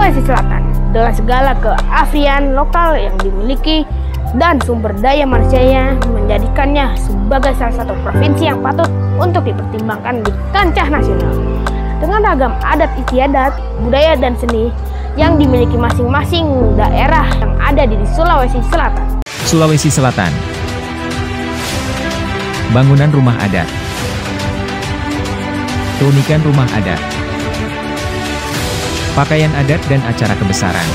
Sulawesi Selatan dengan segala keaslian lokal yang dimiliki dan sumber daya manusianya menjadikannya sebagai salah satu provinsi yang patut untuk dipertimbangkan di kancah nasional. Dengan ragam adat istiadat, budaya dan seni yang dimiliki masing-masing daerah yang ada di Sulawesi Selatan. Sulawesi Selatan. Bangunan rumah adat. Keunikan rumah adat. Pakaian adat dan acara kebesaran.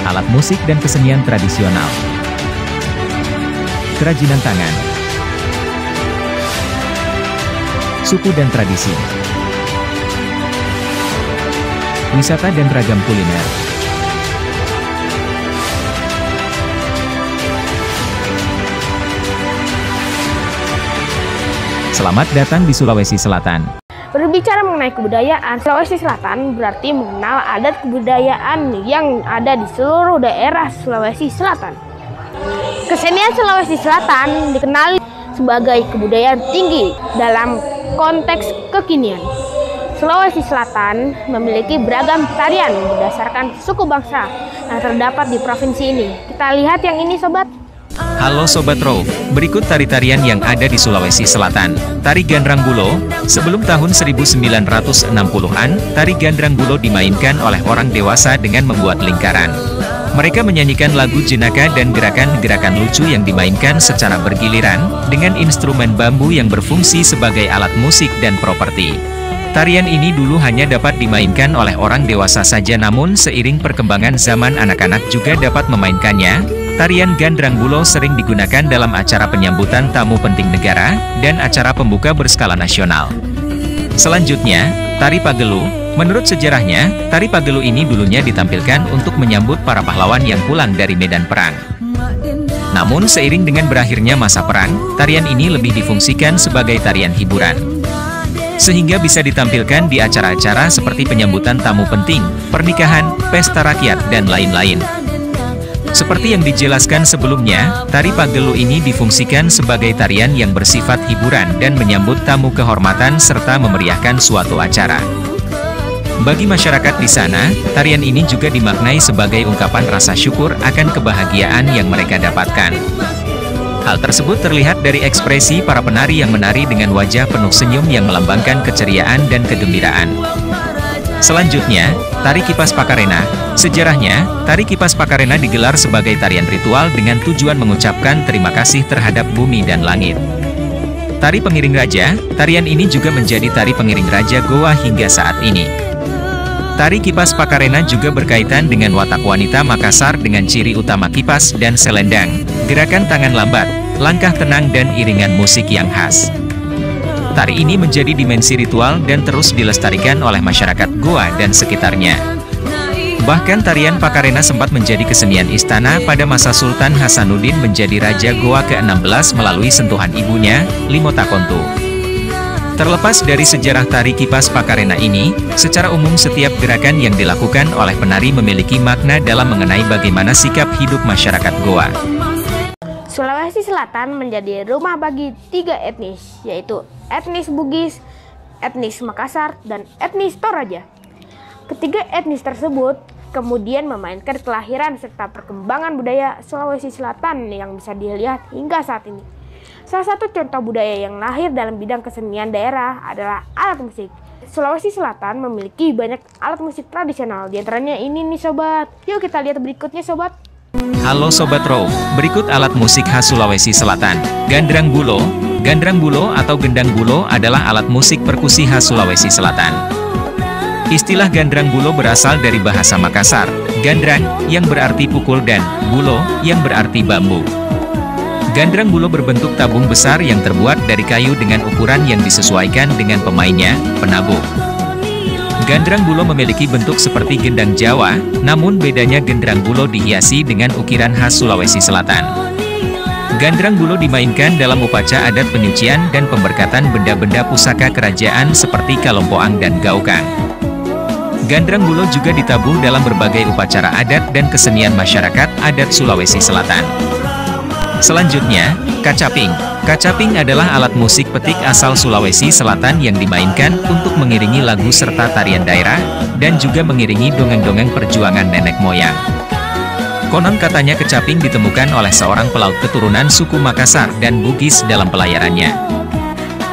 Alat musik dan kesenian tradisional. Kerajinan tangan. Suku dan tradisi. Wisata dan ragam kuliner. Selamat datang di Sulawesi Selatan. Berbicara mengenai kebudayaan, Sulawesi Selatan berarti mengenal adat kebudayaan yang ada di seluruh daerah Sulawesi Selatan. Kesenian Sulawesi Selatan dikenal sebagai kebudayaan tinggi dalam konteks kekinian. Sulawesi Selatan memiliki beragam tarian berdasarkan suku bangsa yang terdapat di provinsi ini. Kita lihat yang ini, sobat. Halo Sobat Row, berikut tari-tarian yang ada di Sulawesi Selatan. Tari Gandrang Bulo. Sebelum tahun 1960-an, tari Gandrang Bulo dimainkan oleh orang dewasa dengan membuat lingkaran. Mereka menyanyikan lagu jenaka dan gerakan-gerakan lucu yang dimainkan secara bergiliran, dengan instrumen bambu yang berfungsi sebagai alat musik dan properti. Tarian ini dulu hanya dapat dimainkan oleh orang dewasa saja, namun seiring perkembangan zaman anak-anak juga dapat memainkannya. Tarian Gandrang Bulo sering digunakan dalam acara penyambutan tamu penting negara, dan acara pembuka berskala nasional. Selanjutnya, Tari Pagelu. Menurut sejarahnya, Tari Pagelu ini dulunya ditampilkan untuk menyambut para pahlawan yang pulang dari medan perang. Namun seiring dengan berakhirnya masa perang, tarian ini lebih difungsikan sebagai tarian hiburan. Sehingga bisa ditampilkan di acara-acara seperti penyambutan tamu penting, pernikahan, pesta rakyat, dan lain-lain. Seperti yang dijelaskan sebelumnya, Tari Pagelu ini difungsikan sebagai tarian yang bersifat hiburan dan menyambut tamu kehormatan serta memeriahkan suatu acara. Bagi masyarakat di sana, tarian ini juga dimaknai sebagai ungkapan rasa syukur akan kebahagiaan yang mereka dapatkan. Hal tersebut terlihat dari ekspresi para penari yang menari dengan wajah penuh senyum yang melambangkan keceriaan dan kegembiraan. Selanjutnya, Tari Kipas Pakarena. Sejarahnya, Tari Kipas Pakarena digelar sebagai tarian ritual dengan tujuan mengucapkan terima kasih terhadap bumi dan langit. Tari Pengiring Raja. Tarian ini juga menjadi tari pengiring raja Goa hingga saat ini. Tari Kipas Pakarena juga berkaitan dengan watak wanita Makassar dengan ciri utama kipas dan selendang, gerakan tangan lambat, langkah tenang dan iringan musik yang khas. Tari ini menjadi dimensi ritual dan terus dilestarikan oleh masyarakat Goa dan sekitarnya. Bahkan tarian Pakarena sempat menjadi kesenian istana pada masa Sultan Hasanuddin menjadi Raja Goa ke-16 melalui sentuhan ibunya, Limotakontu. Terlepas dari sejarah Tari Kipas Pakarena ini, secara umum setiap gerakan yang dilakukan oleh penari memiliki makna dalam mengenai bagaimana sikap hidup masyarakat Goa. Sulawesi Selatan menjadi rumah bagi 3 etnis, yaitu etnis Bugis, etnis Makassar, dan etnis Toraja. Ketiga etnis tersebut kemudian memainkan kelahiran serta perkembangan budaya Sulawesi Selatan yang bisa dilihat hingga saat ini. Salah satu contoh budaya yang lahir dalam bidang kesenian daerah adalah alat musik. Sulawesi Selatan memiliki banyak alat musik tradisional, diantaranya ini nih sobat. Yuk kita lihat berikutnya sobat. Halo Sobat Row, berikut alat musik khas Sulawesi Selatan. Gandrang Bulo. Gandrang Bulo atau gendang bulo adalah alat musik perkusi khas Sulawesi Selatan. Istilah Gandrang Bulo berasal dari bahasa Makassar, gandrang yang berarti pukul dan bulo yang berarti bambu. Gandrang Bulo berbentuk tabung besar yang terbuat dari kayu dengan ukuran yang disesuaikan dengan pemainnya, penabuh. Gandrang Bulo memiliki bentuk seperti gendang Jawa, namun bedanya Gandrang Bulo dihiasi dengan ukiran khas Sulawesi Selatan. Gandrang Bulo dimainkan dalam upacara adat penyucian dan pemberkatan benda-benda pusaka kerajaan seperti Kalompoang dan Gaukang. Gandrang Bulo juga ditabuh dalam berbagai upacara adat dan kesenian masyarakat adat Sulawesi Selatan. Selanjutnya, kacaping. Kacaping adalah alat musik petik asal Sulawesi Selatan yang dimainkan untuk mengiringi lagu serta tarian daerah, dan juga mengiringi dongeng-dongeng perjuangan nenek moyang. Konon katanya kacaping ditemukan oleh seorang pelaut keturunan suku Makassar dan Bugis dalam pelayarannya.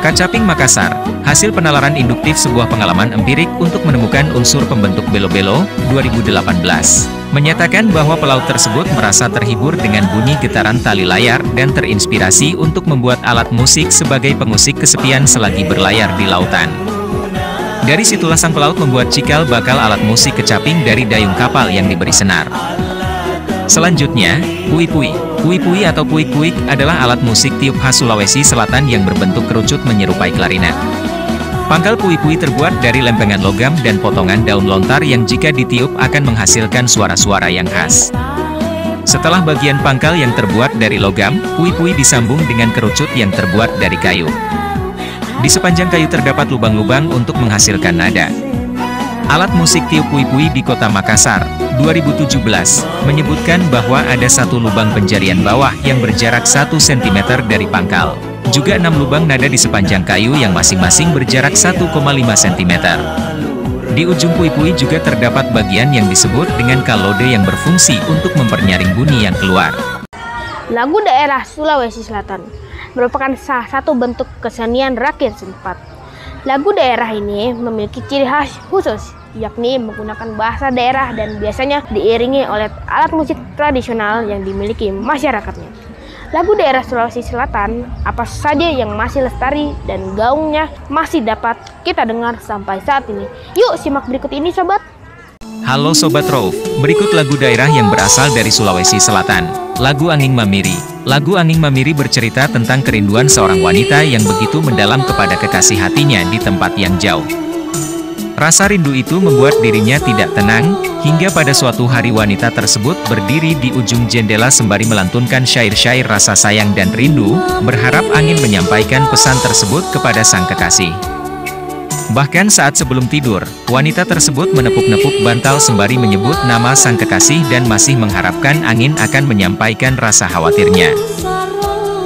Kacaping Makassar, hasil penalaran induktif sebuah pengalaman empirik untuk menemukan unsur pembentuk belo-belo, 2018. Menyatakan bahwa pelaut tersebut merasa terhibur dengan bunyi getaran tali layar dan terinspirasi untuk membuat alat musik sebagai pengusik kesepian selagi berlayar di lautan. Dari situlah sang pelaut membuat cikal bakal alat musik kecaping dari dayung kapal yang diberi senar. Selanjutnya, pui-pui. Pui-pui atau puik-puik adalah alat musik tiup khas Sulawesi Selatan yang berbentuk kerucut menyerupai klarinet. Pangkal pui-pui terbuat dari lempengan logam dan potongan daun lontar yang jika ditiup akan menghasilkan suara-suara yang khas. Setelah bagian pangkal yang terbuat dari logam, pui-pui disambung dengan kerucut yang terbuat dari kayu. Di sepanjang kayu terdapat lubang-lubang untuk menghasilkan nada. Alat musik tiup pui-pui di Kota Makassar, 2017, menyebutkan bahwa ada satu lubang penjarian bawah yang berjarak 1 cm dari pangkal. Juga 6 lubang nada di sepanjang kayu yang masing-masing berjarak 1,5 cm. Di ujung pui-pui juga terdapat bagian yang disebut dengan kalode yang berfungsi untuk mempernyaring bunyi yang keluar. Lagu daerah Sulawesi Selatan merupakan salah satu bentuk kesenian rakyat setempat. Lagu daerah ini memiliki ciri khas khusus, yakni menggunakan bahasa daerah dan biasanya diiringi oleh alat musik tradisional yang dimiliki masyarakatnya. Lagu daerah Sulawesi Selatan apa saja yang masih lestari dan gaungnya masih dapat kita dengar sampai saat ini. Yuk simak berikut ini sobat. Halo Sobat Rauf, berikut lagu daerah yang berasal dari Sulawesi Selatan. Lagu Anging Mamiri. Lagu Anging Mamiri bercerita tentang kerinduan seorang wanita yang begitu mendalam kepada kekasih hatinya di tempat yang jauh. Rasa rindu itu membuat dirinya tidak tenang, hingga pada suatu hari wanita tersebut berdiri di ujung jendela sembari melantunkan syair-syair rasa sayang dan rindu, berharap angin menyampaikan pesan tersebut kepada sang kekasih. Bahkan saat sebelum tidur, wanita tersebut menepuk-nepuk bantal sembari menyebut nama sang kekasih dan masih mengharapkan angin akan menyampaikan rasa khawatirnya.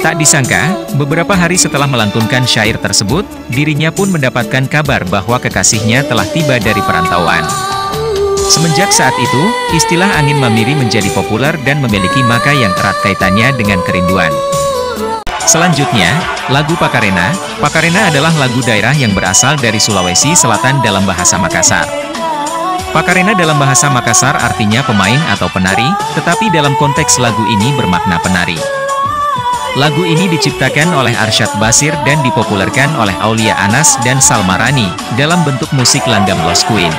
Tak disangka, beberapa hari setelah melantunkan syair tersebut, dirinya pun mendapatkan kabar bahwa kekasihnya telah tiba dari perantauan. Semenjak saat itu, istilah angin mamiri menjadi populer dan memiliki makna yang erat kaitannya dengan kerinduan. Selanjutnya, lagu Pakarena. Pakarena adalah lagu daerah yang berasal dari Sulawesi Selatan dalam bahasa Makassar. Pakarena dalam bahasa Makassar artinya pemain atau penari, tetapi dalam konteks lagu ini bermakna penari. Lagu ini diciptakan oleh Arsyad Basir dan dipopulerkan oleh Aulia Anas dan Salma Rani dalam bentuk musik langgam Los Queen.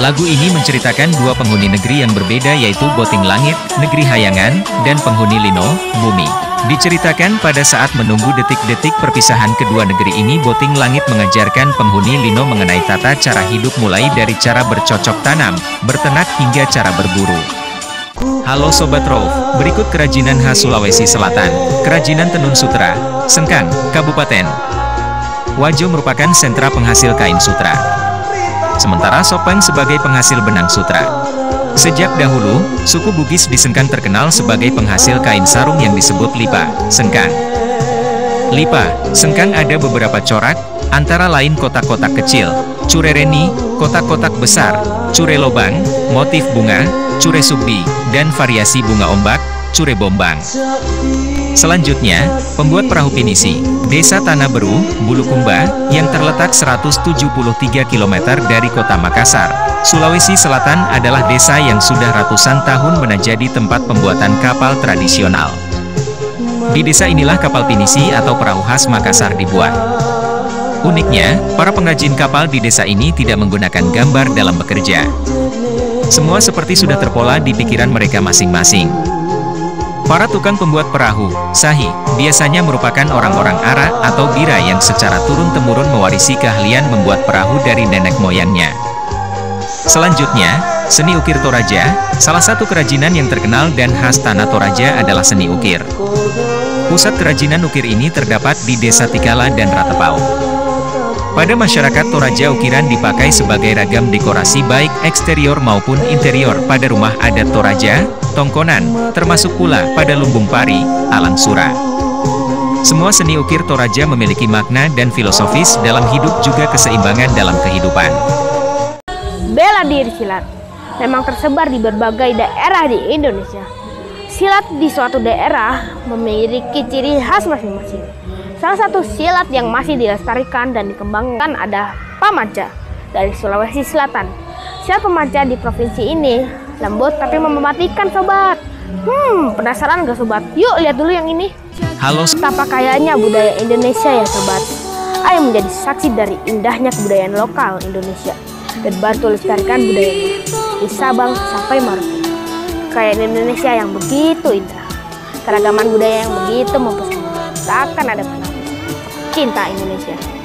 Lagu ini menceritakan dua penghuni negeri yang berbeda yaitu Boting Langit, Negeri Hayangan, dan penghuni Lino, Bumi. Diceritakan pada saat menunggu detik-detik perpisahan kedua negeri ini, Boting Langit mengajarkan penghuni Lino mengenai tata cara hidup mulai dari cara bercocok tanam, berternak hingga cara berburu. Halo Sobat Rauf, berikut kerajinan khas Sulawesi Selatan. Kerajinan tenun sutra, Sengkang, Kabupaten Wajo merupakan sentra penghasil kain sutra. Sementara Sopeng sebagai penghasil benang sutra. Sejak dahulu, suku Bugis di Sengkang terkenal sebagai penghasil kain sarung yang disebut lipa, Sengkang. Lipa, Sengkang ada beberapa corak, antara lain kotak-kotak kecil, curereni, kotak-kotak besar, cure lobang, motif bunga, cure subdi, dan variasi bunga ombak, cure bombang. Selanjutnya, pembuat perahu pinisi, Desa Tanah Beru, Bulukumba, yang terletak 173 km dari kota Makassar, Sulawesi Selatan adalah desa yang sudah ratusan tahun menjadi tempat pembuatan kapal tradisional. Di desa inilah kapal pinisi atau perahu khas Makassar dibuat. Uniknya, para pengrajin kapal di desa ini tidak menggunakan gambar dalam bekerja. Semua seperti sudah terpola di pikiran mereka masing-masing. Para tukang pembuat perahu, sahi, biasanya merupakan orang-orang Ara atau Bira yang secara turun-temurun mewarisi keahlian membuat perahu dari nenek moyangnya. Selanjutnya, seni ukir Toraja, salah satu kerajinan yang terkenal dan khas tanah Toraja adalah seni ukir. Pusat kerajinan ukir ini terdapat di Desa Tikala dan Ratepau. Pada masyarakat Toraja, ukiran dipakai sebagai ragam dekorasi baik eksterior maupun interior pada rumah adat Toraja, tongkonan, termasuk pula pada lumbung pari, alang sura. Semua seni ukir Toraja memiliki makna dan filosofis dalam hidup juga keseimbangan dalam kehidupan. Bela diri silat memang tersebar di berbagai daerah di Indonesia. Silat di suatu daerah memiliki ciri khas masing-masing. Salah satu silat yang masih dilestarikan dan dikembangkan ada Pamanca dari Sulawesi Selatan. Silat Pamanca di provinsi ini lembut tapi mematikan sobat. Penasaran gak sobat? Yuk lihat dulu yang ini. Halo Betapa kayanya budaya Indonesia ya sobat. Ayo menjadi saksi dari indahnya kebudayaan lokal Indonesia dan bantu lestarikan budayanya di Sabang sampai Merauke. Kekayaan Indonesia yang begitu indah, keragaman budaya yang begitu mempesona, tak akan ada pernah cinta Indonesia.